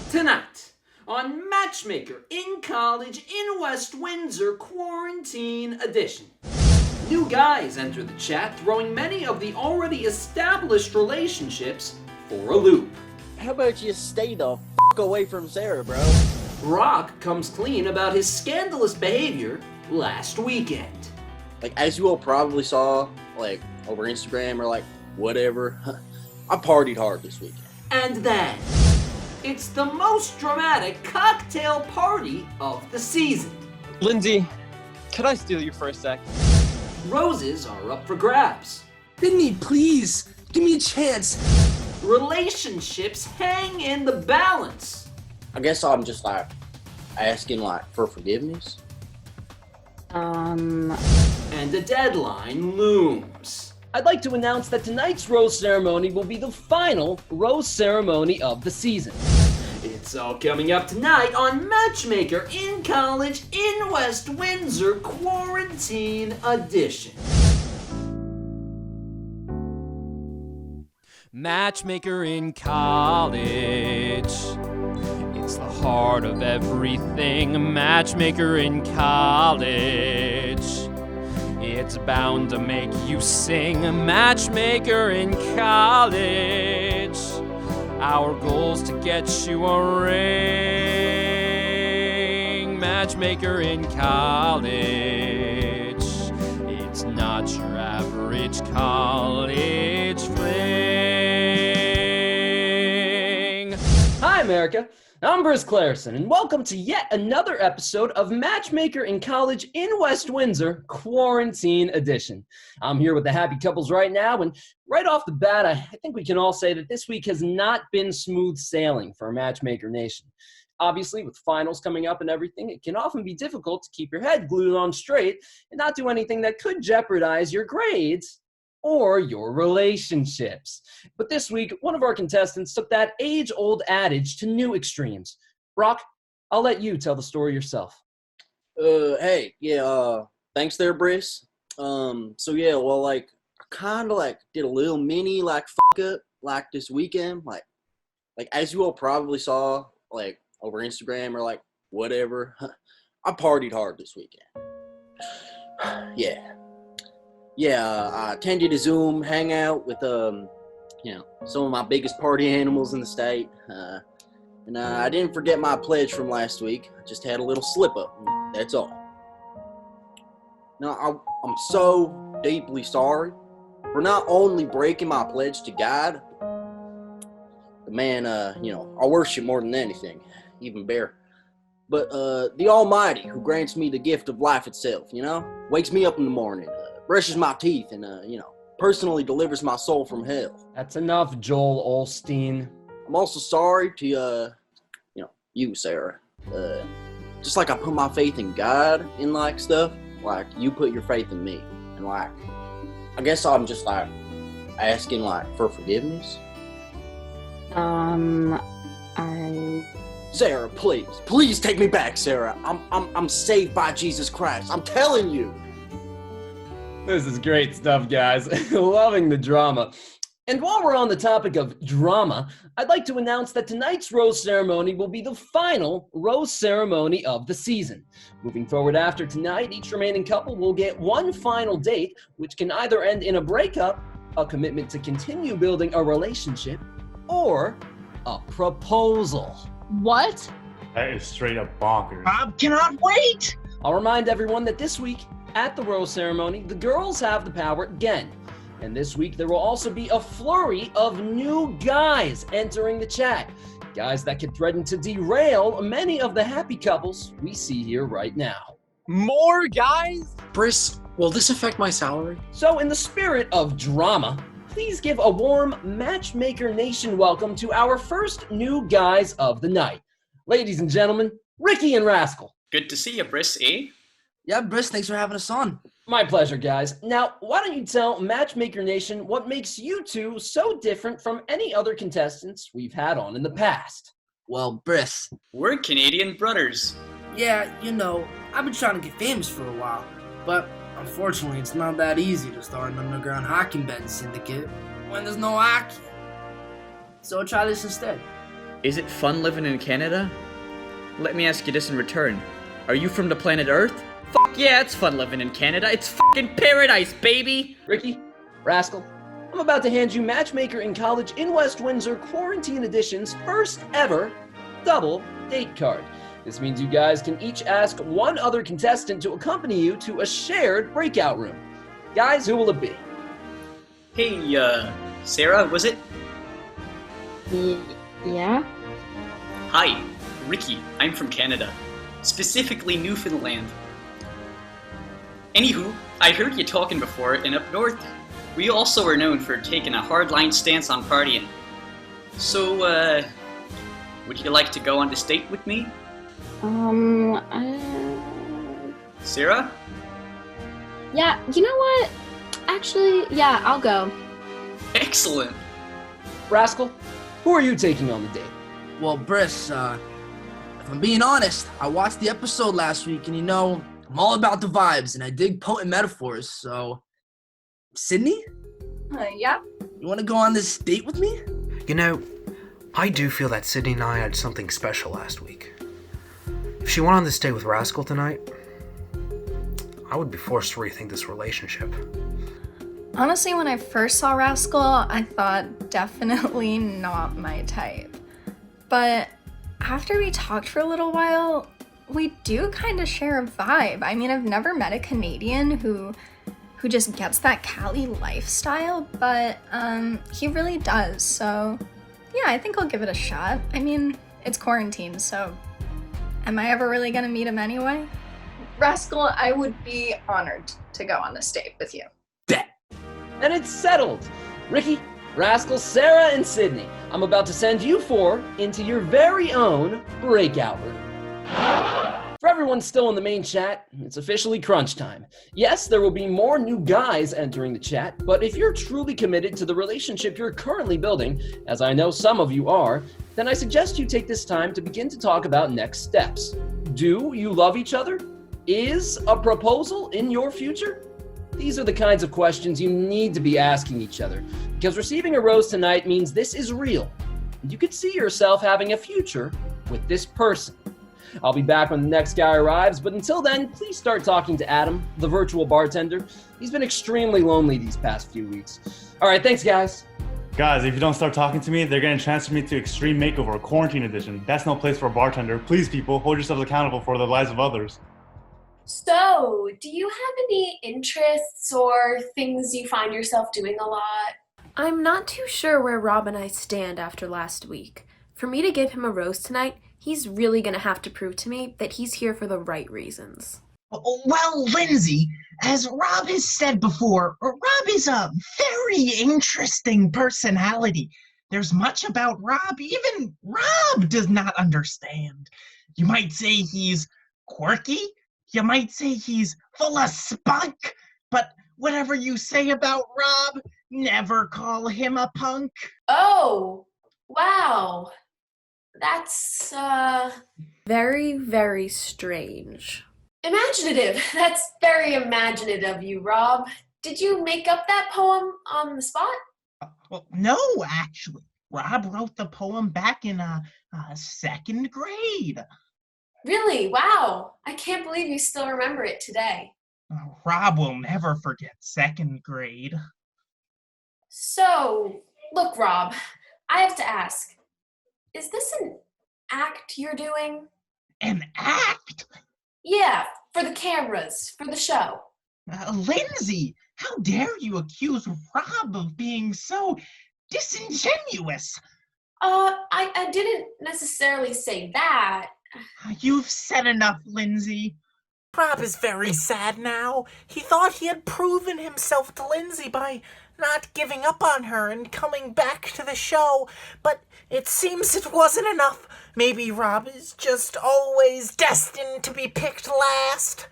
Tonight, on Matchmaker in College in West Windsor Quarantine Edition. New guys enter the chat, throwing many of the already established relationships for a loop. How about you stay the f*** away from Sarah, bro? Brock comes clean about his scandalous behavior last weekend. As you all probably saw, over Instagram or whatever, I partied hard this weekend. And then, it's the most dramatic cocktail party of the season. Lindsay, can I steal you for a sec? Roses are up for grabs. Sydney, please, give me a chance. Relationships hang in the balance. I guess I'm just asking for forgiveness. And a deadline looms. I'd like to announce that tonight's rose ceremony will be the final rose ceremony of the season. It's all coming up tonight on Matchmaker in College in West Windsor Quarantine Edition. Matchmaker in College. It's the heart of everything. A matchmaker in college. It's bound to make you sing. A matchmaker in college. Our goal's to get you a ring. Matchmaker in college. It's not your average college fling. Hi, America. I'm Bruce Clarison, and welcome to yet another episode of Matchmaker in College in West Windsor Quarantine Edition. I'm here with the happy couples right now, and right off the bat, I think we can all say that this week has not been smooth sailing for Matchmaker Nation. Obviously, with finals coming up and everything, it can often be difficult to keep your head glued on straight and not do anything that could jeopardize your grades or your relationships. But this week, one of our contestants took that age-old adage to new extremes. Brock, I'll let you tell the story yourself. Thanks there, Briss. I kind of did a little mini fuck up this weekend. As you all probably saw over Instagram or whatever, I partied hard this weekend. I attended a Zoom hangout with some of my biggest party animals in the state. I didn't forget my pledge from last week. I just had a little slip up. That's all. Now, I'm so deeply sorry for not only breaking my pledge to God, the man, I worship more than anything, even bear, but the Almighty who grants me the gift of life itself, wakes me up in the morning, brushes my teeth, and, personally delivers my soul from hell. That's enough, Joel Olstein. I'm also sorry to, you, Sarah. Just like I put my faith in God in, stuff, you put your faith in me. And, I guess I'm just, asking, for forgiveness. Sarah, please take me back, Sarah. I'm saved by Jesus Christ. I'm telling you. This is great stuff, guys. Loving the drama. And while we're on the topic of drama, I'd like to announce that tonight's rose ceremony will be the final rose ceremony of the season. Moving forward after tonight, each remaining couple will get one final date, which can either end in a breakup, a commitment to continue building a relationship, or a proposal. What? That is straight up bonkers. I cannot wait! I'll remind everyone that this week, at the rose ceremony, the girls have the power again. And this week, there will also be a flurry of new guys entering the chat. Guys that could threaten to derail many of the happy couples we see here right now. More guys? Briss, will this affect my salary? So in the spirit of drama, please give a warm Matchmaker Nation welcome to our first new guys of the night. Ladies and gentlemen, Ricky and Rascal. Good to see you, Briss, eh? Yeah, Briss, thanks for having us on. My pleasure, guys. Now, why don't you tell Matchmaker Nation what makes you two so different from any other contestants we've had on in the past? Well, Briss. We're Canadian brothers. Yeah, I've been trying to get famous for a while, but unfortunately it's not that easy to start an underground hockey betting syndicate when there's no hockey. So try this instead. Is it fun living in Canada? Let me ask you this in return. Are you from the planet Earth? Fuck yeah, it's fun living in Canada. It's fucking paradise, baby! Ricky, Rascal, I'm about to hand you Matchmaker in College in West Windsor Quarantine Edition's first ever double date card. This means you guys can each ask one other contestant to accompany you to a shared breakout room. Guys, who will it be? Hey, Sarah, was it? Yeah? Hi, Ricky. I'm from Canada. Specifically Newfoundland. Anywho, I heard you talking before, and up north, we also are known for taking a hardline stance on partying. So, would you like to go on this date with me? Sarah? Yeah, you know what? Actually, yeah, I'll go. Excellent. Rascal, who are you taking on the date? Well, Briss, if I'm being honest, I watched the episode last week, and I'm all about the vibes, and I dig potent metaphors, so... Sydney? Yeah? You want to go on this date with me? I do feel that Sydney and I had something special last week. If she went on this date with Rascal tonight, I would be forced to rethink this relationship. Honestly, when I first saw Rascal, I thought definitely not my type. But after we talked for a little while, we do kind of share a vibe. I mean, I've never met a Canadian who just gets that Cali lifestyle, but he really does. So yeah, I think I'll give it a shot. I mean, it's quarantine, so am I ever really gonna meet him anyway? Rascal, I would be honored to go on this date with you. And it's settled. Ricky, Rascal, Sarah, and Sydney, I'm about to send you four into your very own breakout room. For everyone still in the main chat, it's officially crunch time. Yes, there will be more new guys entering the chat, but if you're truly committed to the relationship you're currently building, as I know some of you are, then I suggest you take this time to begin to talk about next steps. Do you love each other? Is a proposal in your future? These are the kinds of questions you need to be asking each other, because receiving a rose tonight means this is real. You could see yourself having a future with this person. I'll be back when the next guy arrives, but until then, please start talking to Adam, the virtual bartender. He's been extremely lonely these past few weeks. All right, thanks, guys. Guys, if you don't start talking to me, they're going to transfer me to Extreme Makeover, Quarantine Edition. That's no place for a bartender. Please, people, hold yourselves accountable for the lives of others. So, do you have any interests or things you find yourself doing a lot? I'm not too sure where Rob and I stand after last week. For me to give him a rose tonight, he's really gonna have to prove to me that he's here for the right reasons. Well, Lindsay, as Rob has said before, Rob is a very interesting personality. There's much about Rob even Rob does not understand. You might say he's quirky. You might say he's full of spunk, but whatever you say about Rob, never call him a punk. Oh, wow. That's, very, very strange. imaginative. That's very imaginative of you, Rob. Did you make up that poem on the spot? Well, no, actually. Rob wrote the poem back in second grade. Really? Wow. I can't believe you still remember it today. Rob will never forget second grade. So, look, Rob, I have to ask, is this an act you're doing? An act? Yeah, for the cameras, for the show. Lindsay, how dare you accuse Rob of being so disingenuous? I didn't necessarily say that. You've said enough, Lindsay. Rob is very sad now. He thought he had proven himself to Lindsay by not giving up on her and coming back to the show, but it seems it wasn't enough. Maybe Rob is just always destined to be picked last.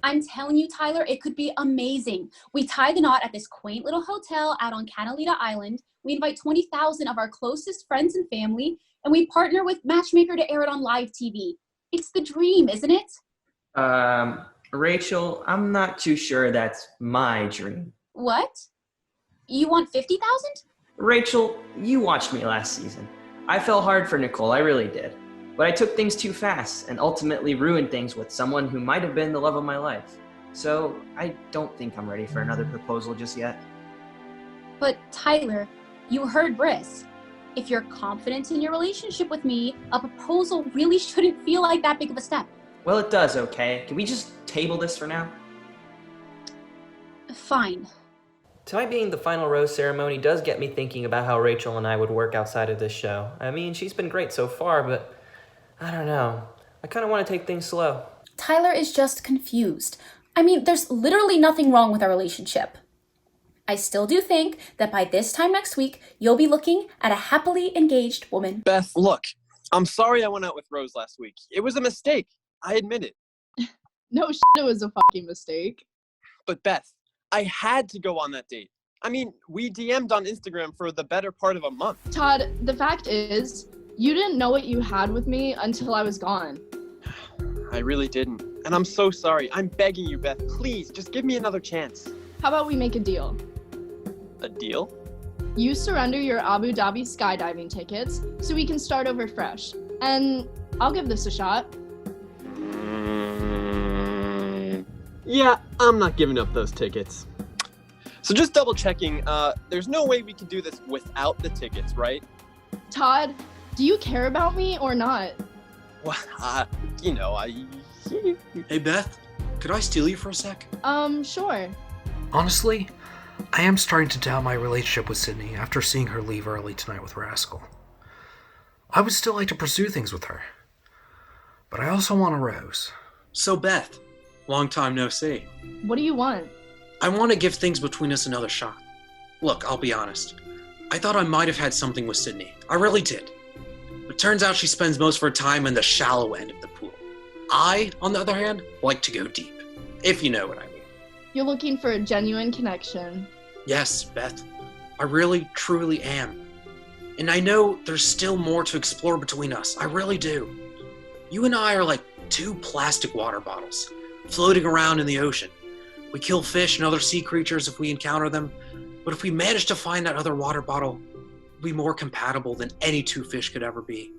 I'm telling you, Tyler, it could be amazing. We tie the knot at this quaint little hotel out on Catalina Island. We invite 20,000 of our closest friends and family, and we partner with Matchmaker to air it on live TV. It's the dream, isn't it? Rachel, I'm not too sure that's my dream. What? You want 50,000? Rachel, you watched me last season. I fell hard for Nicole, I really did. But I took things too fast and ultimately ruined things with someone who might have been the love of my life. So I don't think I'm ready for another proposal just yet. But Tyler, you heard Briss. If you're confident in your relationship with me, a proposal really shouldn't feel like that big of a step. Well, it does, okay? Can we just table this for now? Fine. Tonight being the final rose ceremony does get me thinking about how Rachel and I would work outside of this show. I mean, she's been great so far, but I don't know. I kind of want to take things slow. Tyler is just confused. I mean, there's literally nothing wrong with our relationship. I still do think that by this time next week, you'll be looking at a happily engaged woman. Beth, look, I'm sorry I went out with Rose last week. It was a mistake. I admit it. No shit, it was a fucking mistake. But Beth, I had to go on that date. I mean, we DM'd on Instagram for the better part of a month. Todd, the fact is, you didn't know what you had with me until I was gone. I really didn't. And I'm so sorry. I'm begging you, Beth. Please, just give me another chance. How about we make a deal? A deal? You surrender your Abu Dhabi skydiving tickets so we can start over fresh. And I'll give this a shot. Yeah, I'm not giving up those tickets. So just double checking, there's no way we can do this without the tickets, right? Todd, do you care about me or not? Well, Hey Beth, could I steal you for a sec? Sure. Honestly, I am starting to doubt my relationship with Sydney after seeing her leave early tonight with Rascal. I would still like to pursue things with her, but I also want a rose. So Beth, long time no see. What do you want? I want to give things between us another shot. Look, I'll be honest. I thought I might have had something with Sydney. I really did. But turns out she spends most of her time in the shallow end of the pool. I, on the other hand, like to go deep, if you know what I mean. You're looking for a genuine connection. Yes, Beth. I really, truly am. And I know there's still more to explore between us. I really do. You and I are like two plastic water bottles, floating around in the ocean. We kill fish and other sea creatures if we encounter them, but if we manage to find that other water bottle, we'll be more compatible than any two fish could ever be.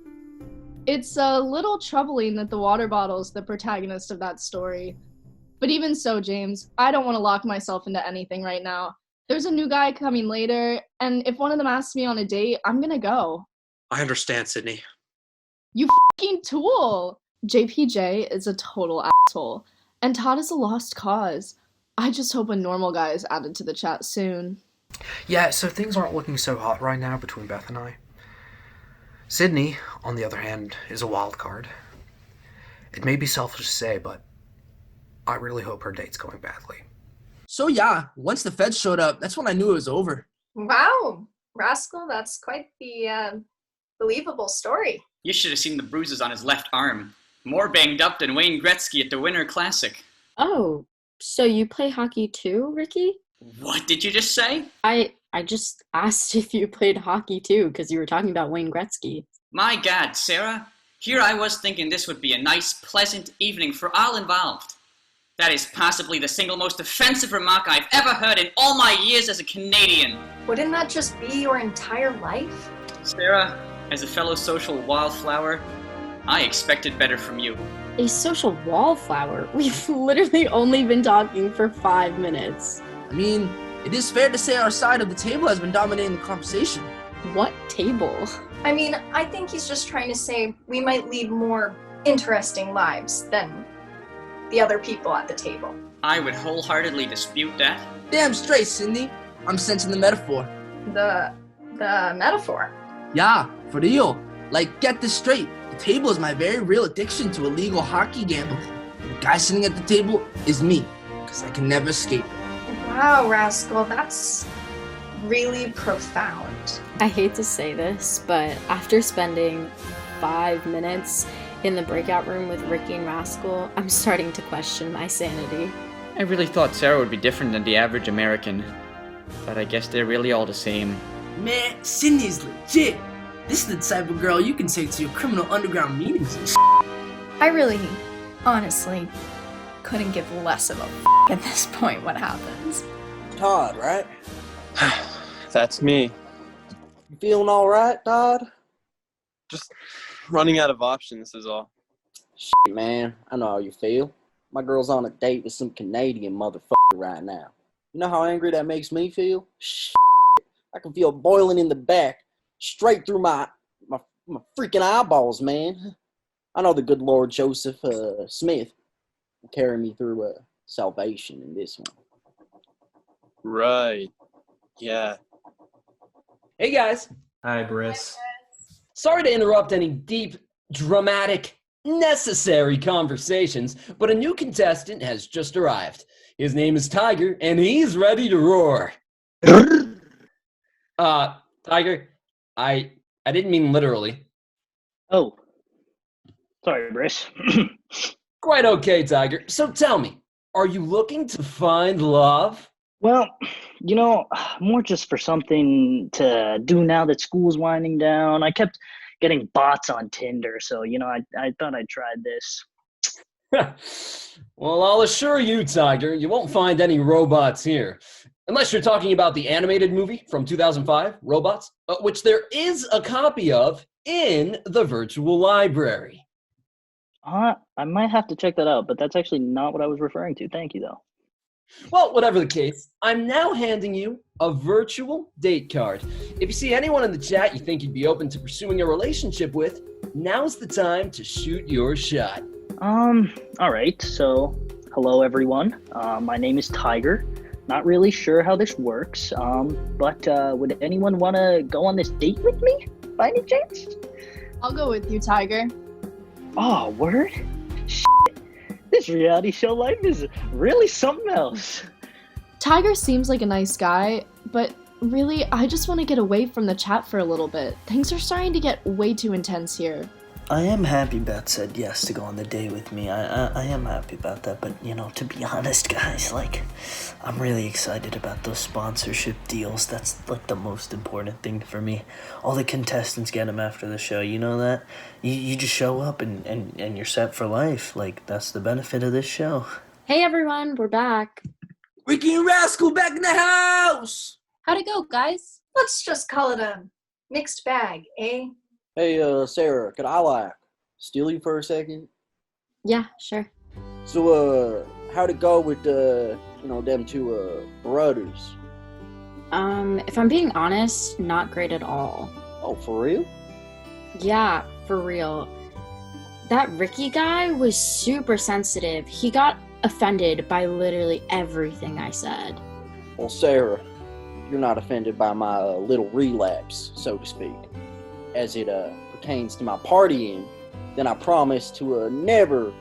It's a little troubling that the water bottle's the protagonist of that story. But even so, James, I don't want to lock myself into anything right now. There's a new guy coming later, and if one of them asks me on a date, I'm gonna go. I understand, Sydney. You fucking tool! JPJ is a total asshole, and Todd is a lost cause. I just hope a normal guy is added to the chat soon. Yeah, so things aren't looking so hot right now between Beth and I. Sydney, on the other hand, is a wild card. It may be selfish to say, but I really hope her date's going badly. So yeah, once the feds showed up, that's when I knew it was over. Wow, Rascal, that's quite the believable story. You should have seen the bruises on his left arm. More banged up than Wayne Gretzky at the Winter Classic. Oh, so you play hockey too, Ricky? What did you just say? I just asked if you played hockey too, because you were talking about Wayne Gretzky. My God, Sarah. Here I was thinking this would be a nice, pleasant evening for all involved. That is possibly the single most offensive remark I've ever heard in all my years as a Canadian. Wouldn't that just be your entire life? Sarah, as a fellow social wildflower, I expected better from you. A social wallflower? We've literally only been talking for 5 minutes. I mean, it is fair to say our side of the table has been dominating the conversation. What table? I mean, I think he's just trying to say we might lead more interesting lives than the other people at the table. I would wholeheartedly dispute that. Damn straight, Cindy. I'm sensing the metaphor. The metaphor? Yeah, for real. Like, get this straight. The table is my very real addiction to illegal hockey gambling. And the guy sitting at the table is me, because I can never escape it. Wow, Rascal, that's really profound. I hate to say this, but after spending 5 minutes in the breakout room with Ricky and Rascal, I'm starting to question my sanity. I really thought Sarah would be different than the average American, but I guess they're really all the same. Man, Sydney's legit. This is the type of girl you can take to your criminal underground meetings and I really, honestly, couldn't give less of a at this point what happens. Todd, right? That's me. You feeling all right, Todd? Just running out of options is all. Shit, man, I know how you feel. My girl's on a date with some Canadian motherfucker right now. You know how angry that makes me feel? Shit, I can feel it boiling in the back, straight through my freaking eyeballs, man. I know the good Lord Joseph Smith will carry me through salvation in this one. Right. Yeah. Hey guys. Hi, Briss. Sorry to interrupt any deep, dramatic, necessary conversations, but a new contestant has just arrived. His name is Tiger, and he's ready to roar. Tiger, I didn't mean literally. Oh. Sorry, Briss. Quite okay, Tiger. So tell me, are you looking to find love? Well, more just for something to do now that school's winding down. I kept getting bots on Tinder, so, I thought I'd try this. Well, I'll assure you, Tiger, you won't find any robots here. Unless you're talking about the animated movie from 2005, Robots, which there is a copy of in the virtual library. I might have to check that out, but that's actually not what I was referring to. Thank you, though. Well, whatever the case, I'm now handing you a virtual date card. If you see anyone in the chat you think you'd be open to pursuing a relationship with, now's the time to shoot your shot. All right. So, hello, everyone. My name is Tiger. Not really sure how this works, but would anyone want to go on this date with me, by any chance? I'll go with you, Tiger. Oh, word? Shit. This reality show life is really something else. Tiger seems like a nice guy, but really, I just want to get away from the chat for a little bit. Things are starting to get way too intense here. I am happy Beth said yes to go on the date with me. I am happy about that, but, to be honest, guys, I'm really excited about those sponsorship deals. That's, the most important thing for me. All the contestants get them after the show, you know that? You just show up and you're set for life. That's the benefit of this show. Hey everyone, we're back. Ricky and Rascal back in the house! How'd it go, guys? Let's just call it a mixed bag, eh? Hey, Sarah, could I, steal you for a second? Yeah, sure. So, how'd it go with, them two, brothers? If I'm being honest, not great at all. Oh, for real? Yeah, for real. That Ricky guy was super sensitive. He got offended by literally everything I said. Well, Sarah, you're not offended by my little relapse, so to speak, as it pertains to my partying, then I promise to never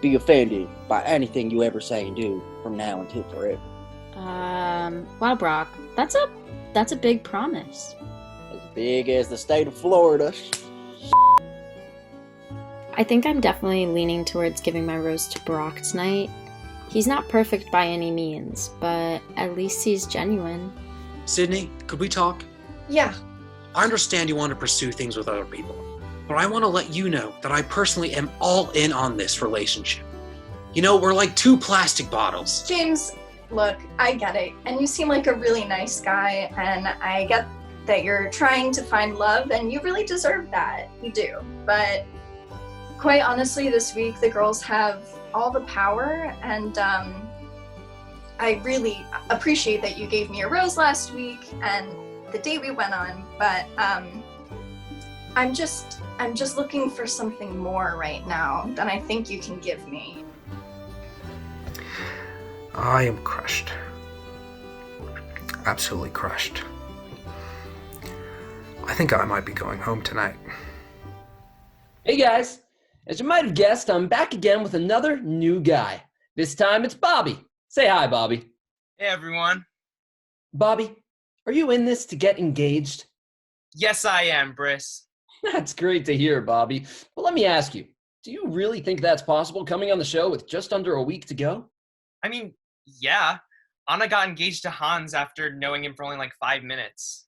be offended by anything you ever say and do from now until forever. Wow, Brock, that's a big promise. As big as the state of Florida. I think I'm definitely leaning towards giving my rose to Brock tonight. He's not perfect by any means, but at least he's genuine. Sydney, could we talk? Yeah. I understand you want to pursue things with other people, but I want to let you know that I personally am all in on this relationship. We're like two plastic bottles. James, look, I get it, and you seem like a really nice guy, and I get that you're trying to find love, and you really deserve that. You do. But quite honestly, this week the girls have all the power, and I really appreciate that you gave me a rose last week and the date we went on, but I'm just looking for something more right now than I think you can give me. I am crushed. Absolutely crushed. I think I might be going home tonight. Hey guys, as you might have guessed, I'm back again with another new guy. This time it's Bobby. Say hi, Bobby. Hey everyone. Bobby, are you in this to get engaged? Yes, I am, Briss. That's great to hear, Bobby. But let me ask you, do you really think that's possible coming on the show with just under a week to go? I mean, yeah. Anna got engaged to Hans after knowing him for only 5 minutes.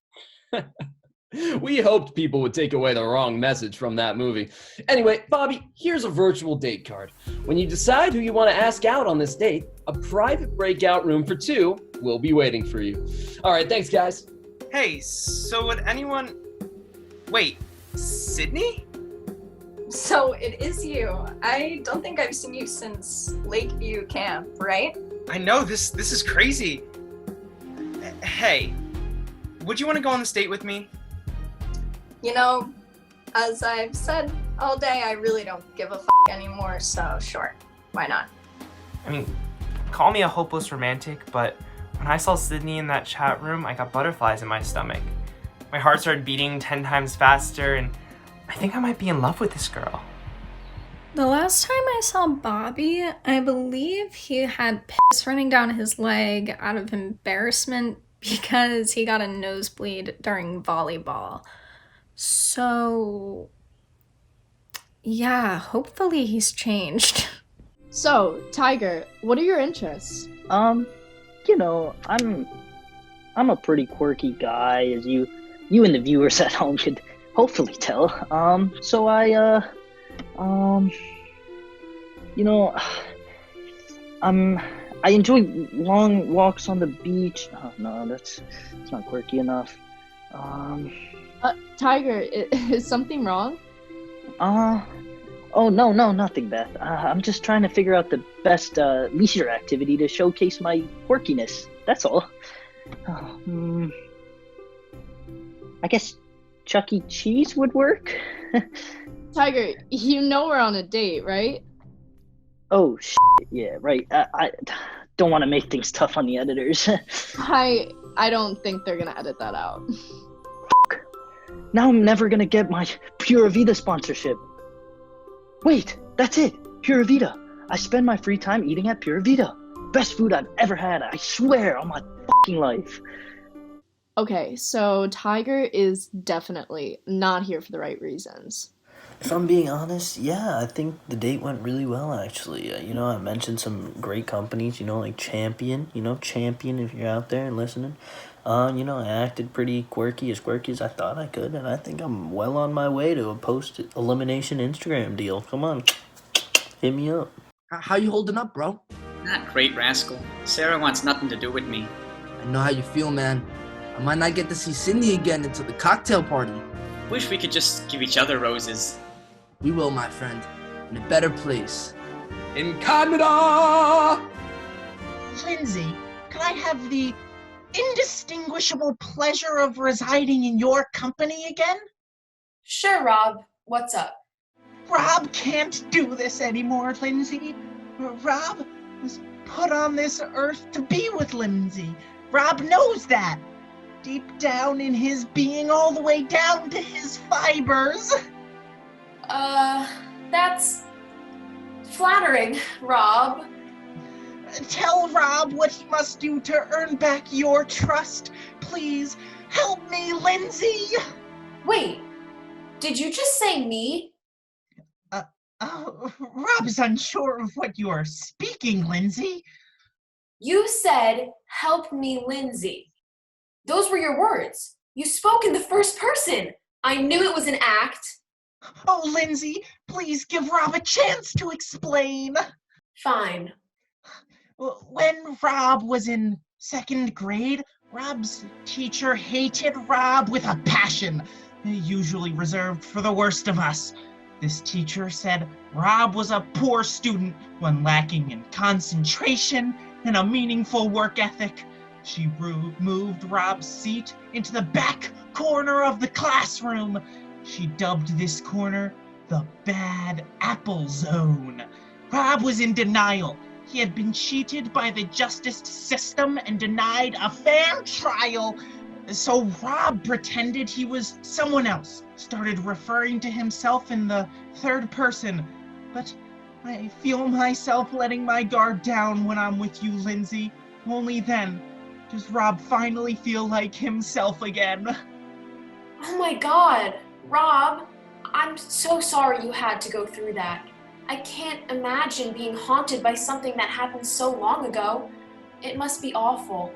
We hoped people would take away the wrong message from that movie. Anyway, Bobby, here's a virtual date card. When you decide who you want to ask out on this date, a private breakout room for 2 will be waiting for you. All right, thanks, guys. Hey, so would anyone... Wait, Sydney? So it is you. I don't think I've seen you since Lakeview Camp, right? I know, this is crazy. Hey, would you want to go on this date with me? You know, as I've said all day, I really don't give a anymore, so sure, why not? I mean, call me a hopeless romantic, but when I saw Sydney in that chat room, I got butterflies in my stomach. My heart started beating 10 times faster, and I think I might be in love with this girl. The last time I saw Bobby, I believe he had piss running down his leg out of embarrassment because he got a nosebleed during volleyball. So, yeah, hopefully he's changed. So, Tiger, what are your interests? You know, I'm a pretty quirky guy, as you and the viewers at home could hopefully tell. So I enjoy long walks on the beach. Oh no, that's not quirky enough. Tiger, is something wrong? Oh no, nothing, Beth. I'm just trying to figure out the best leisure activity to showcase my quirkiness. That's all. I guess Chuck E. Cheese would work. Tiger, you know we're on a date, right? Oh shit, yeah, right. I don't want to make things tough on the editors. I don't think they're gonna edit that out. Now I'm never gonna get my Pura Vida sponsorship. Wait, that's it. Pura Vida. I spend my free time eating at Pura Vida. Best food I've ever had, I swear, on my fucking life. Okay, so Tiger is definitely not here for the right reasons. If I'm being honest, yeah, I think the date went really well, actually. I mentioned some great companies, like Champion, Champion if you're out there and listening. I acted pretty quirky as I thought I could, and I think I'm well on my way to a post-elimination Instagram deal. Come on, hit me up. How you holding up, bro? Not great, rascal. Sarah wants nothing to do with me. I know how you feel, man. I might not get to see Cindy again until the cocktail party. Wish we could just give each other roses. We will, my friend. In a better place. In Canada! Lindsay, can I have the indistinguishable pleasure of residing in your company again? Sure, Rob. What's up? Rob can't do this anymore, Lindsay. Rob was put on this earth to be with Lindsay. Rob knows that. Deep down in his being, all the way down to his fibers. That's flattering, Rob. Tell Rob what he must do to earn back your trust. Please, help me, Lindsay! Wait, did you just say me? Rob is unsure of what you are speaking, Lindsay. You said, help me, Lindsay. Those were your words. You spoke in the first person. I knew it was an act. Oh, Lindsay, please give Rob a chance to explain. Fine. When Rob was in second grade, Rob's teacher hated Rob with a passion, usually reserved for the worst of us. This teacher said Rob was a poor student, one lacking in concentration and a meaningful work ethic. She moved Rob's seat into the back corner of the classroom. She dubbed this corner the Bad Apple Zone. Rob was in denial. He had been cheated by the justice system and denied a fair trial. So Rob pretended he was someone else, started referring to himself in the third person. But I feel myself letting my guard down when I'm with you, Lindsay. Only then does Rob finally feel like himself again. Oh my God, Rob, I'm so sorry you had to go through that. I can't imagine being haunted by something that happened so long ago. It must be awful.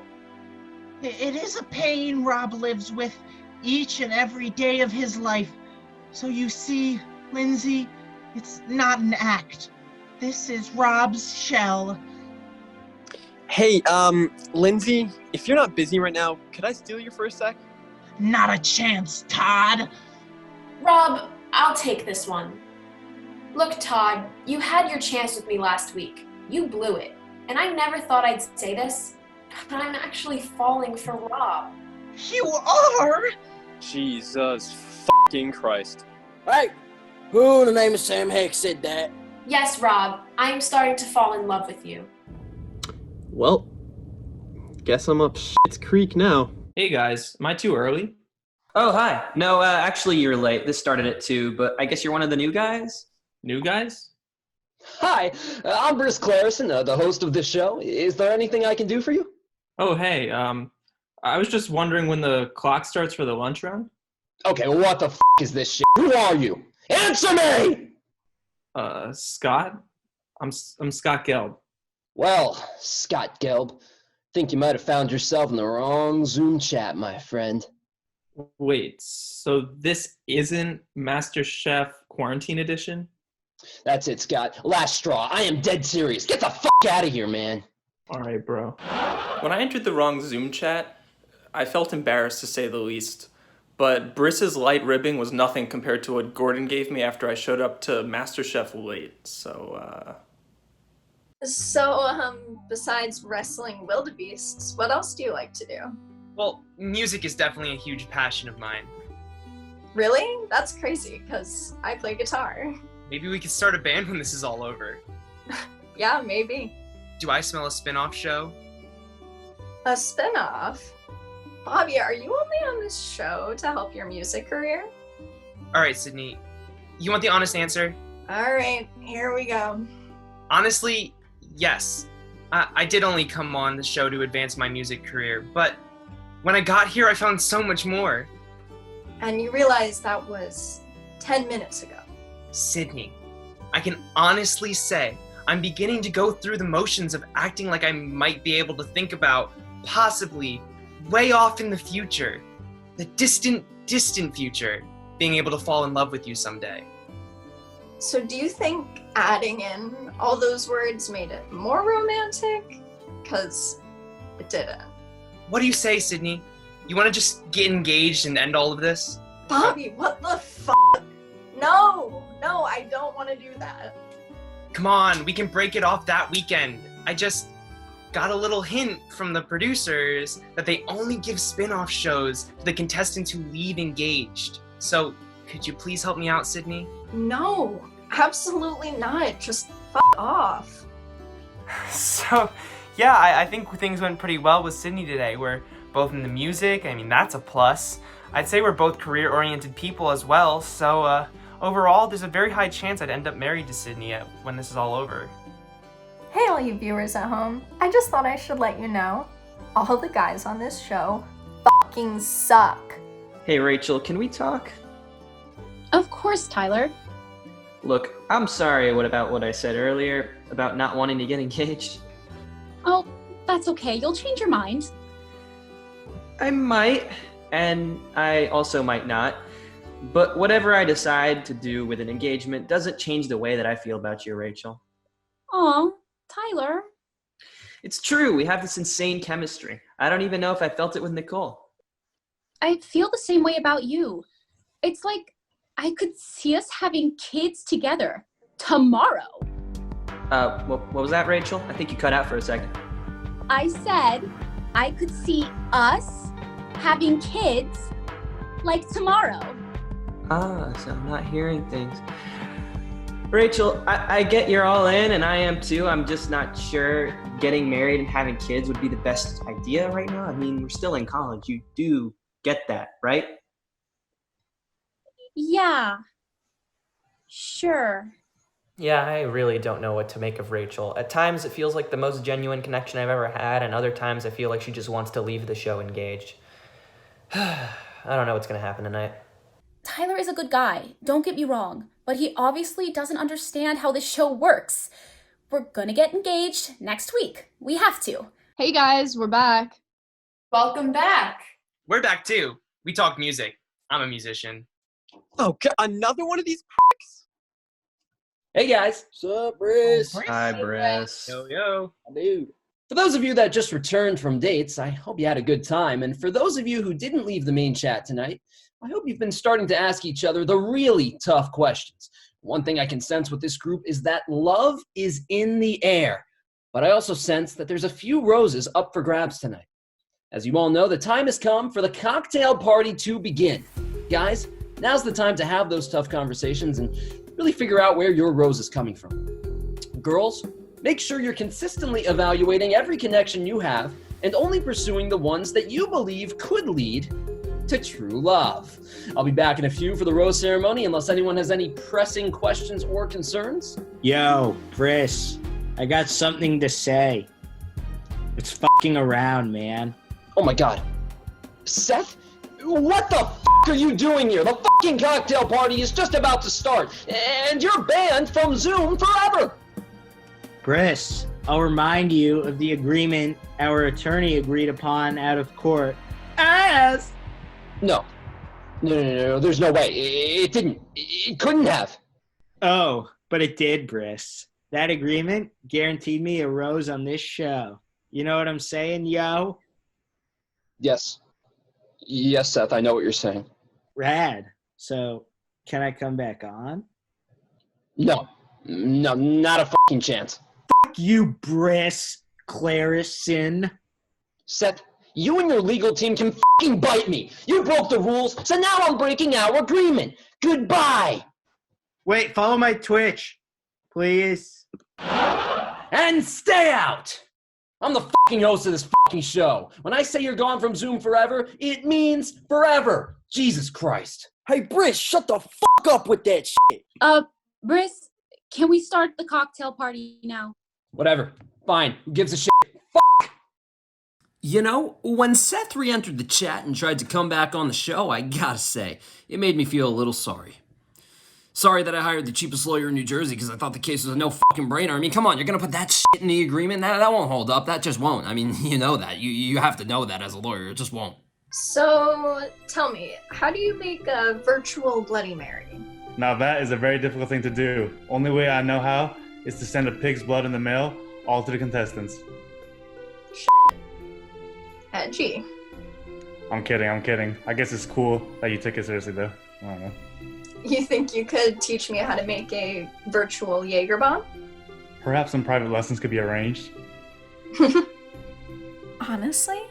It is a pain Rob lives with each and every day of his life. So you see, Lindsay, it's not an act. This is Rob's shell. Hey, Lindsay, if you're not busy right now, could I steal you for a sec? Not a chance, Todd. Rob, I'll take this one. Look, Todd, you had your chance with me last week. You blew it. And I never thought I'd say this, but I'm actually falling for Rob. You are? Jesus fucking Christ. Hey, who in the name of Sam Heck said that? Yes, Rob, I'm starting to fall in love with you. Well, guess I'm up shit's creek now. Hey guys, am I too early? Oh, hi. No, actually, you're late. This started at 2, but I guess you're one of the new guys? New guys? Hi, I'm Bruce Clarison, the host of this show. Is there anything I can do for you? Oh, hey, I was just wondering when the clock starts for the lunch round. Okay, well, what the f*** is this shit? Who are you? Answer me! Scott? I'm Scott Gelb. Well, Scott Gelb, think you might have found yourself in the wrong Zoom chat, my friend. Wait, so this isn't MasterChef Quarantine Edition? That's it, Scott. Last straw. I am dead serious. Get the f*** out of here, man. Alright, bro. When I entered the wrong Zoom chat, I felt embarrassed to say the least. But Briss's light ribbing was nothing compared to what Gordon gave me after I showed up to MasterChef late, so, So, besides wrestling wildebeests, what else do you like to do? Well, music is definitely a huge passion of mine. Really? That's crazy, because I play guitar. Maybe we could start a band when this is all over. Yeah, maybe. Do I smell a spin-off show? A spin-off? Bobby, are you only on this show to help your music career? Alright, Sydney. You want the honest answer? Alright, here we go. Honestly, yes. I did only come on the show to advance my music career, but when I got here, I found so much more. And you realized that was 10 minutes ago. Sydney, I can honestly say I'm beginning to go through the motions of acting like I might be able to think about, possibly, way off in the future, the distant, distant future, being able to fall in love with you someday. So do you think adding in all those words made it more romantic? Because it didn't. What do you say, Sydney? You want to just get engaged and end all of this? Bobby, what the f***? No, I don't want to do that. Come on, we can break it off that weekend. I just got a little hint from the producers that they only give spin-off shows to the contestants who leave engaged. So, could you please help me out, Sydney? No, absolutely not. Just f*** off. So, yeah, I think things went pretty well with Sydney today. We're both in the music, I mean, that's a plus. I'd say we're both career-oriented people as well, so overall, there's a very high chance I'd end up married to Sydney when this is all over. Hey, all you viewers at home. I just thought I should let you know, all the guys on this show fucking suck. Hey, Rachel, can we talk? Of course, Tyler. Look, I'm sorry about what I said earlier about not wanting to get engaged. Oh, that's okay. You'll change your mind. I might, and I also might not. But whatever I decide to do with an engagement doesn't change the way that I feel about you, Rachel. Aw, Tyler. It's true, we have this insane chemistry. I don't even know if I felt it with Nicole. I feel the same way about you. It's like I could see us having kids together tomorrow. What was that, Rachel? I think you cut out for a second. I said I could see us having kids like tomorrow. So I'm not hearing things. Rachel, I get you're all in, and I am too. I'm just not sure getting married and having kids would be the best idea right now. I mean, we're still in college. You do get that, right? Yeah. Sure. Yeah, I really don't know what to make of Rachel. At times, it feels like the most genuine connection I've ever had, and other times I feel like she just wants to leave the show engaged. I don't know what's going to happen tonight. Tyler is a good guy, don't get me wrong, but he obviously doesn't understand how this show works. We're gonna get engaged next week. We have to. Hey guys, we're back. Welcome back. We're back too. We talk music. I'm a musician. Oh, another one of these pricks? Hey guys. What's up, Briss? Hi, Briss. Yo. Dude. For those of you that just returned from dates, I hope you had a good time. And for those of you who didn't leave the main chat tonight, I hope you've been starting to ask each other the really tough questions. One thing I can sense with this group is that love is in the air, but I also sense that there's a few roses up for grabs tonight. As you all know, the time has come for the cocktail party to begin. Guys, now's the time to have those tough conversations and really figure out where your rose is coming from. Girls, make sure you're consistently evaluating every connection you have and only pursuing the ones that you believe could lead to true love. I'll be back in a few for the rose ceremony unless anyone has any pressing questions or concerns. Yo, Briss, I got something to say. It's fucking around, man. Oh my god. Seth? What the are you doing here? The fucking cocktail party is just about to start, and you're banned from Zoom forever! Briss, I'll remind you of the agreement our attorney agreed upon out of court. Ass! No, there's no way. It didn't. It couldn't have. Oh, but it did, Briss. That agreement guaranteed me a rose on this show. You know what I'm saying, yo? Yes. Yes, Seth, I know what you're saying. Rad. So, can I come back on? No, not a fucking chance. Fuck you, Briss Clarison. Seth, you and your legal team can fucking bite me. You broke the rules, so now I'm breaking our agreement. Goodbye. Wait, follow my Twitch, please. And stay out. I'm the fucking host of this fucking show. When I say you're gone from Zoom forever, it means forever. Jesus Christ. Hey, Briss, shut the fuck up with that shit. Briss, can we start the cocktail party now? Whatever. Fine. Who gives a shit? You know, when Seth re-entered the chat and tried to come back on the show, I gotta say, it made me feel a little sorry. Sorry that I hired the cheapest lawyer in New Jersey because I thought the case was a no fucking brainer. I mean, come on, you're gonna put that shit in the agreement? That won't hold up. That just won't. I mean, you know that. You have to know that as a lawyer. It just won't. So, tell me, how do you make a virtual Bloody Mary? Now that is a very difficult thing to do. Only way I know how is to send a pig's blood in the mail, all to the contestants. Edgy. I'm kidding. I guess it's cool that you took it seriously though. I don't know. You think you could teach me how to make a virtual Jaeger bomb? Perhaps some private lessons could be arranged. Honestly,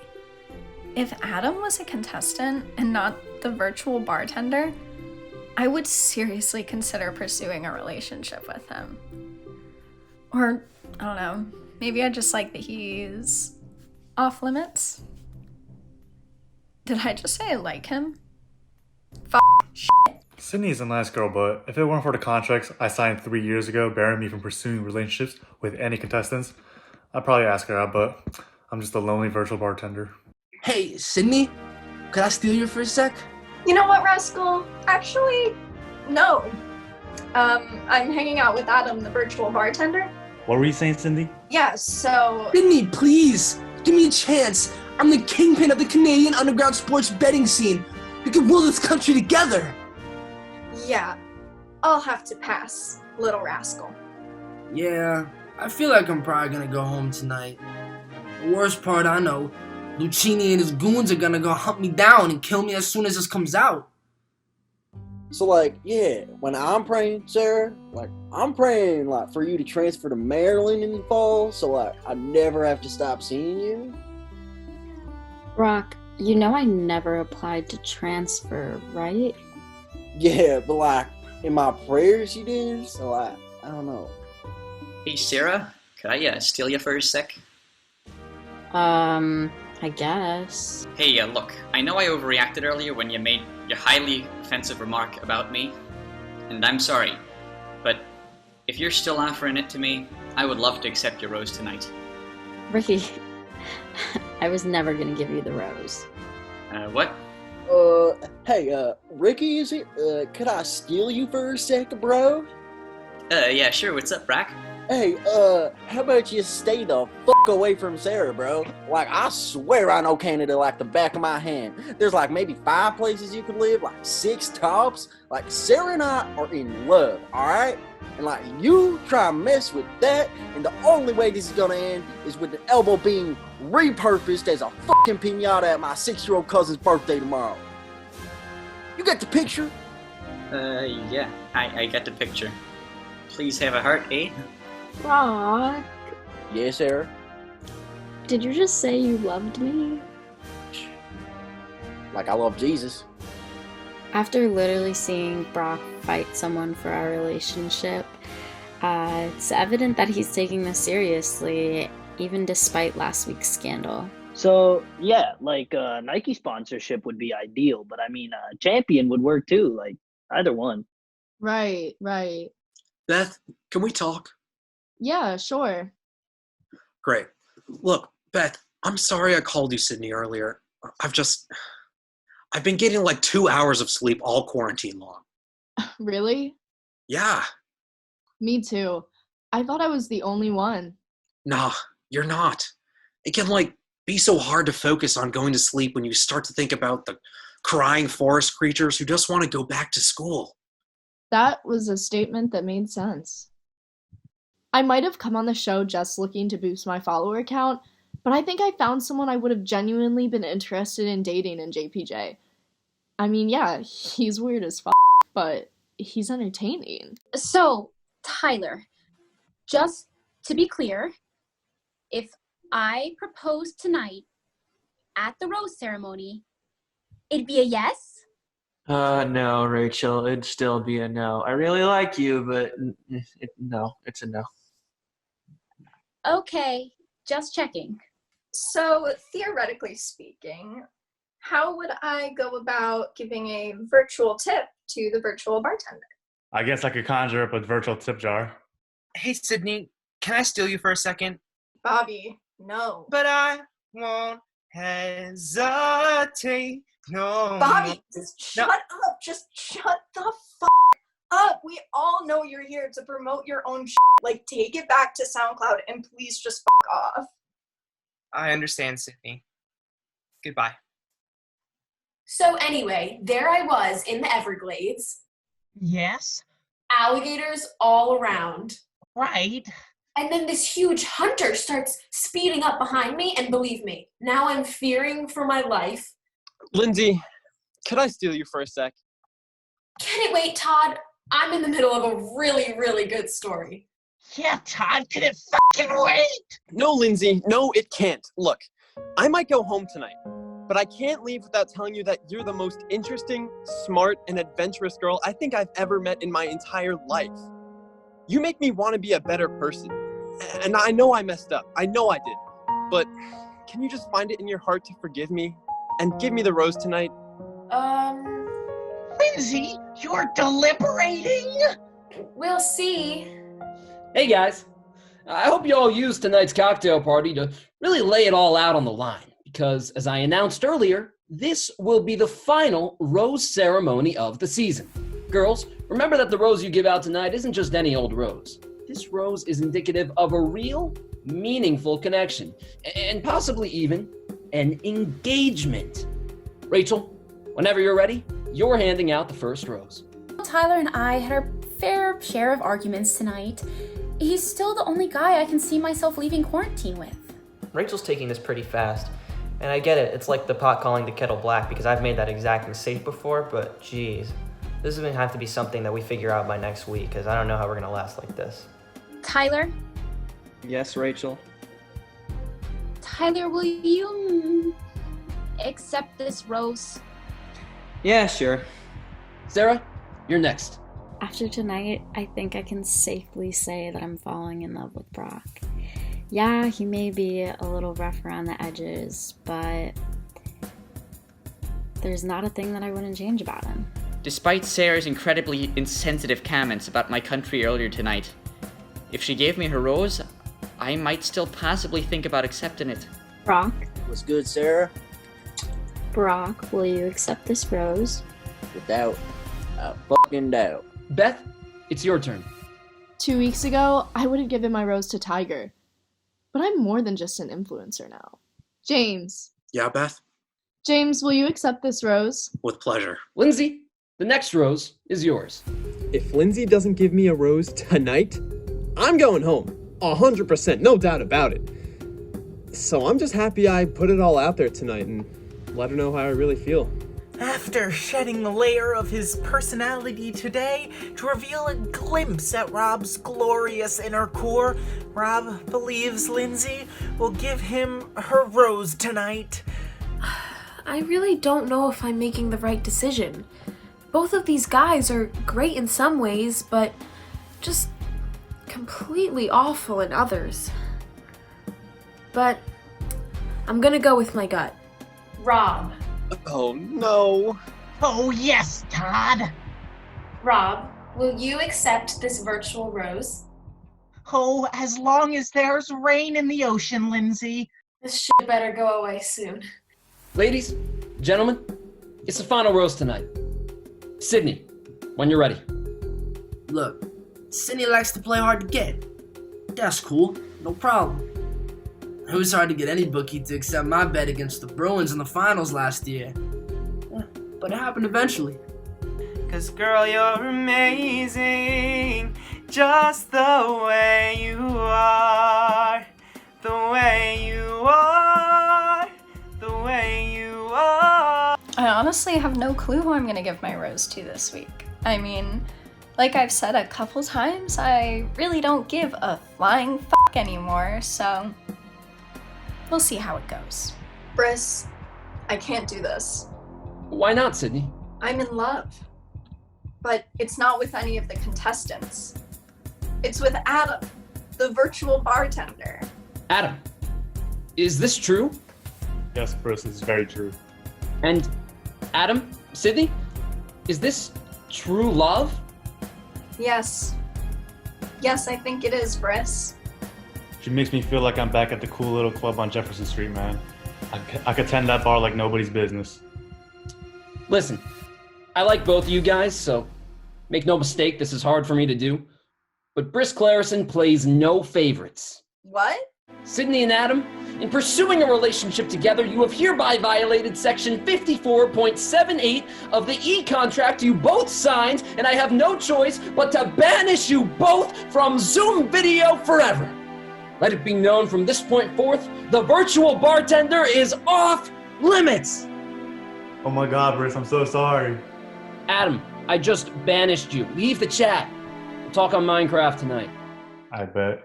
if Adam was a contestant and not the virtual bartender, I would seriously consider pursuing a relationship with him. Or, I don't know, maybe I just like that he's off limits. Did I just say I like him? Sydney's a nice girl, but if it weren't for the contracts I signed 3 years ago barring me from pursuing relationships with any contestants, I'd probably ask her out, but I'm just a lonely virtual bartender. Hey, Sydney, could I steal you for a sec? You know what, Rascal? Actually, no. I'm hanging out with Adam, the virtual bartender. What were you saying, Cindy? Yeah, so... Sydney, please, give me a chance. I'm the kingpin of the Canadian underground sports betting scene. We can rule this country together. Yeah, I'll have to pass, little rascal. Yeah, I feel like I'm probably gonna go home tonight. The worst part I know, Lucchini and his goons are gonna go hunt me down and kill me as soon as this comes out. So, like, yeah, when I'm praying, Sarah, like, I'm praying, like, for you to transfer to Maryland in the fall, so, like, I never have to stop seeing you. Brock, you know I never applied to transfer, right? Yeah, but, like, in my prayers you did, so, like, I don't know. Hey, Sarah, could I steal you for a sec? I guess. Hey, look, I know I overreacted earlier when you made your highly offensive remark about me, and I'm sorry, but if you're still offering it to me, I would love to accept your rose tonight. Ricky, I was never gonna give you the rose. What? Hey, Ricky, is it? Could I steal you for a sec, bro? Yeah, sure, what's up, Brack? Hey, how about you stay the fuck away from Sarah, bro? Like, I swear I know Canada like the back of my hand. There's like maybe 5 places you could live, like 6 tops. Like, Sarah and I are in love, alright? And like, you try and mess with that, and the only way this is gonna end is with the elbow being repurposed as a fucking piñata at my 6-year-old cousin's birthday tomorrow. You got the picture? Yeah, I got the picture. Please have a heart, eh? Brock, Yes, Sarah. did you just say you loved me? Like I love Jesus. After literally seeing Brock fight someone for our relationship, it's evident that he's taking this seriously, even despite last week's scandal. So, yeah, like Nike sponsorship would be ideal, but I mean, Champion would work too, like either one. Right. Beth, can we talk? Yeah, sure. Great. Look, Beth, I'm sorry I called you Sydney earlier. I've been getting like 2 hours of sleep all quarantine long. Really? Yeah. Me too. I thought I was the only one. Nah, you're not. It can like be so hard to focus on going to sleep when you start to think about the crying forest creatures who just want to go back to school. That was a statement that made sense. I might have come on the show just looking to boost my follower count, but I think I found someone I would have genuinely been interested in dating in JPJ. I mean, yeah, he's weird as fuck, but he's entertaining. So, Tyler, just to be clear, if I proposed tonight at the rose ceremony, it'd be a yes? No, Rachel, it'd still be a no. I really like you, but no, it's a no. Okay, just checking. So, theoretically speaking, how would I go about giving a virtual tip to the virtual bartender? I guess I could conjure up a virtual tip jar. Hey, Sydney, can I steal you for a second? Bobby, no. But I won't hesitate. No. Bobby, just shut up. Just shut the fuck up. We all know you're here to promote your own shit. Like, take it back to SoundCloud and please just fuck off. I understand, Sydney. Goodbye. So anyway, there I was in the Everglades. Yes? Alligators all around. Right. And then this huge hunter starts speeding up behind me, and believe me, now I'm fearing for my life. Lindsay, could I steal you for a sec? Can it wait, Todd? I'm in the middle of a really, really good story. Yeah, Todd, can it fucking wait? No, Lindsay, no, it can't. Look, I might go home tonight, but I can't leave without telling you that you're the most interesting, smart, and adventurous girl I think I've ever met in my entire life. You make me want to be a better person. And I know I messed up. I know I did. But can you just find it in your heart to forgive me and give me the rose tonight? Lindsay, you're deliberating? We'll see. Hey guys, I hope you all used tonight's cocktail party to really lay it all out on the line, because as I announced earlier, this will be the final rose ceremony of the season. Girls, remember that the rose you give out tonight isn't just any old rose. This rose is indicative of a real, meaningful connection, and possibly even an engagement. Rachel, whenever you're ready, you're handing out the first rose. Tyler and I had our fair share of arguments tonight. He's still the only guy I can see myself leaving quarantine with. Rachel's taking this pretty fast. And I get it, it's like the pot calling the kettle black because I've made that exact mistake before, but geez. This is gonna have to be something that we figure out by next week because I don't know how we're gonna last like this. Tyler? Yes, Rachel? Tyler, will you accept this rose? Yeah, sure. Sarah, you're next. After tonight, I think I can safely say that I'm falling in love with Brock. Yeah, he may be a little rough around the edges, but there's not a thing that I wouldn't change about him. Despite Sarah's incredibly insensitive comments about my country earlier tonight, if she gave me her rose, I might still possibly think about accepting it. Brock? What's good, Sarah? Brock, will you accept this rose? Without a fucking doubt. Beth, it's your turn. 2 weeks ago, I would have given my rose to Tiger. But I'm more than just an influencer now. James. Yeah, Beth? James, will you accept this rose? With pleasure. Lindsay, the next rose is yours. If Lindsay doesn't give me a rose tonight, I'm going home. 100%, no doubt about it. So I'm just happy I put it all out there tonight and let her know how I really feel. After shedding a layer of his personality today to reveal a glimpse at Rob's glorious inner core, Rob believes Lindsay will give him her rose tonight. I really don't know if I'm making the right decision. Both of these guys are great in some ways, but just completely awful in others. But I'm gonna go with my gut. Rob. Oh no. Oh yes, Todd. Rob, will you accept this virtual rose? Oh, as long as there's rain in the ocean, Lindsay. This shit better go away soon. Ladies, gentlemen, it's the final rose tonight. Sydney, when you're ready. Look, Sydney likes to play hard to get. That's cool, no problem. It was hard to get any bookie to accept my bet against the Bruins in the finals last year. Yeah, but it happened eventually. 'Cause girl, you're amazing, just the way you are, the way you are, the way you are. I honestly have no clue who I'm gonna give my rose to this week. I mean, like I've said a couple times, I really don't give a flying fuck anymore, so we'll see how it goes. Briss, I can't do this. Why not, Sydney? I'm in love. But it's not with any of the contestants. It's with Adam, the virtual bartender. Adam, is this true? Yes, Bruce, it's very true. And Adam, Sydney, is this true love? Yes. Yes, I think it is, Briss. She makes me feel like I'm back at the cool little club on Jefferson Street, man. I could tend that bar like nobody's business. Listen, I like both of you guys, so make no mistake, this is hard for me to do. But Briss Clarison plays no favorites. What? Sydney and Adam, in pursuing a relationship together, you have hereby violated section 54.78 of the e-contract you both signed, and I have no choice but to banish you both from Zoom video forever. Let it be known from this point forth, the virtual bartender is off limits. Oh my God, Bruce, I'm so sorry. Adam, I just banished you. Leave the chat. We'll talk on Minecraft tonight. I bet.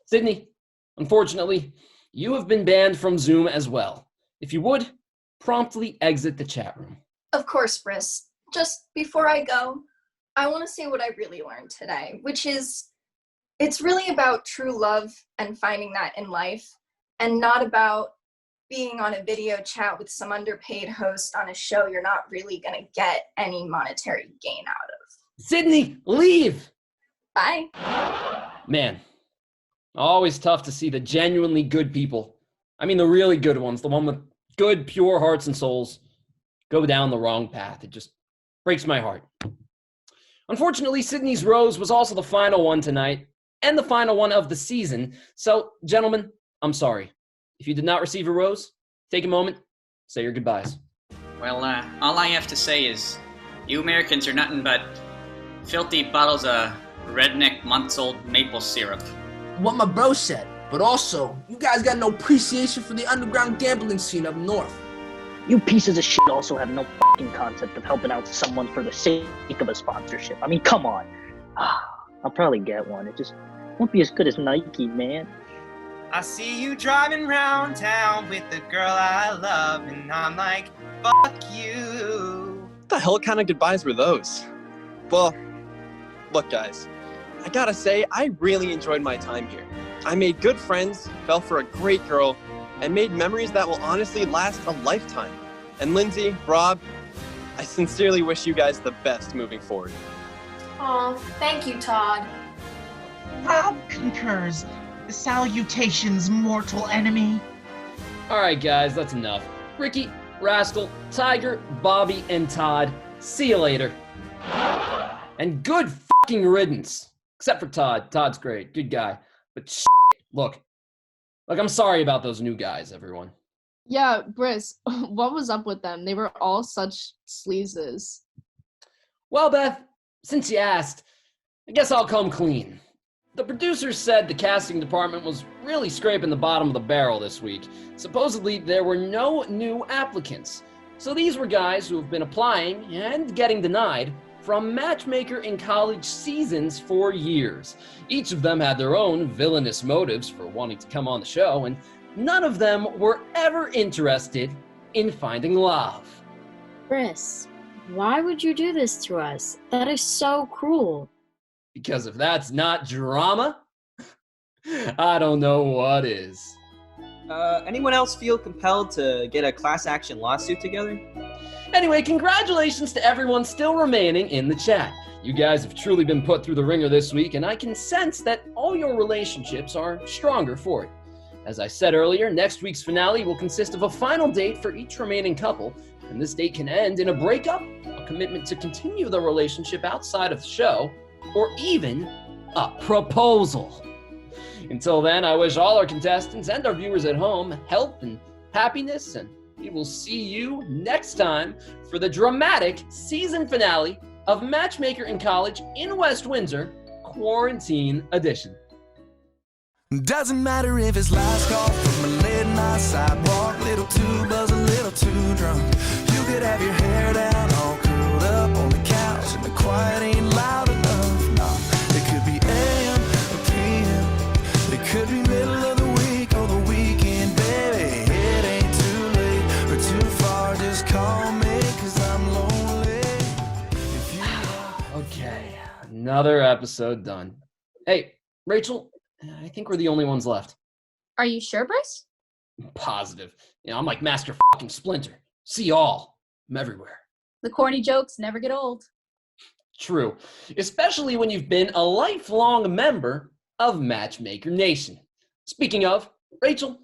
Sydney, unfortunately, you have been banned from Zoom as well. If you would, promptly exit the chat room. Of course, Briss. Just before I go, I want to say what I really learned today, which is it's really about true love and finding that in life, and not about being on a video chat with some underpaid host on a show you're not really going to get any monetary gain out of. Sydney, leave! Bye. Man, always tough to see the genuinely good people. I mean the really good ones, the one with good, pure hearts and souls, go down the wrong path. It just breaks my heart. Unfortunately, Sydney's rose was also the final one tonight, and the final one of the season. So, gentlemen, I'm sorry. If you did not receive a rose, take a moment, say your goodbyes. Well, all I have to say is, you Americans are nothing but filthy bottles of redneck months-old maple syrup. What my bro said, but also, you guys got no appreciation for the underground gambling scene up north. You pieces of shit also have no fucking concept of helping out someone for the sake of a sponsorship. I mean, come on. I'll probably get one. It just won't be as good as Nike, man. I see you driving round town with the girl I love, and I'm like, fuck you. What the hell kind of goodbyes were those? Well, look guys, I gotta say, I really enjoyed my time here. I made good friends, fell for a great girl, and made memories that will honestly last a lifetime. And Lindsay, Rob, I sincerely wish you guys the best moving forward. Aw, thank you, Todd. Rob concurs. Salutations, mortal enemy. All right, guys, that's enough. Ricky, Rascal, Tiger, Bobby, and Todd, see you later. And good fucking riddance. Except for Todd. Todd's great. Good guy. But look, I'm sorry about those new guys, everyone. Yeah, Briss, what was up with them? They were all such sleazes. Well, Beth, since you asked, I guess I'll come clean. The producers said the casting department was really scraping the bottom of the barrel this week. Supposedly, there were no new applicants. So these were guys who have been applying and getting denied from Matchmaker in College seasons for years. Each of them had their own villainous motives for wanting to come on the show, and none of them were ever interested in finding love. Briss, why would you do this to us? That is so cruel. Because if that's not drama, I don't know what is. Anyone else feel compelled to get a class action lawsuit together? Anyway, congratulations to everyone still remaining in the chat. You guys have truly been put through the ringer this week, and I can sense that all your relationships are stronger for it. As I said earlier, next week's finale will consist of a final date for each remaining couple, and this date can end in a breakup, a commitment to continue the relationship outside of the show, or even a proposal. Until then, I wish all our contestants and our viewers at home health and happiness, and we will see you next time for the dramatic season finale of Matchmaker in College in West Windsor, Quarantine Edition. Doesn't matter if it's last call from a late night sidewalk, little too buzzed, a little too drunk. You could have your hair down, all curled up on the couch, and the quiet ain't loud enough. Nah, it could be AM or PM, it could be middle of the week or the weekend, baby. It ain't too late or too far, just call me, 'cause I'm lonely. Okay, another episode done. Hey, Rachel, I think we're the only ones left. Are you sure, Briss? Positive. I'm like Master fucking Splinter. See all. I'm everywhere. The corny jokes never get old. True. Especially when you've been a lifelong member of Matchmaker Nation. Speaking of, Rachel,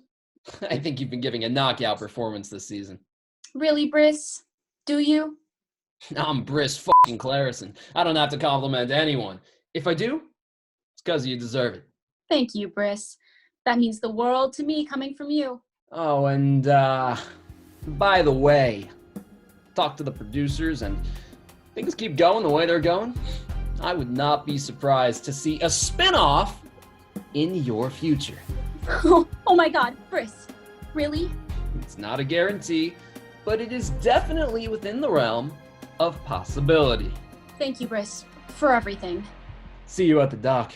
I think you've been giving a knockout performance this season. Really, Briss? Do you? I'm Briss fucking Clarison. I don't have to compliment anyone. If I do, it's because you deserve it. Thank you, Briss. That means the world to me coming from you. Oh, and by the way, talk to the producers and things keep going the way they're going. I would not be surprised to see a spin-off in your future. Oh my god, Briss. Really? It's not a guarantee, but it is definitely within the realm of possibility. Thank you, Briss, for everything. See you at the dock.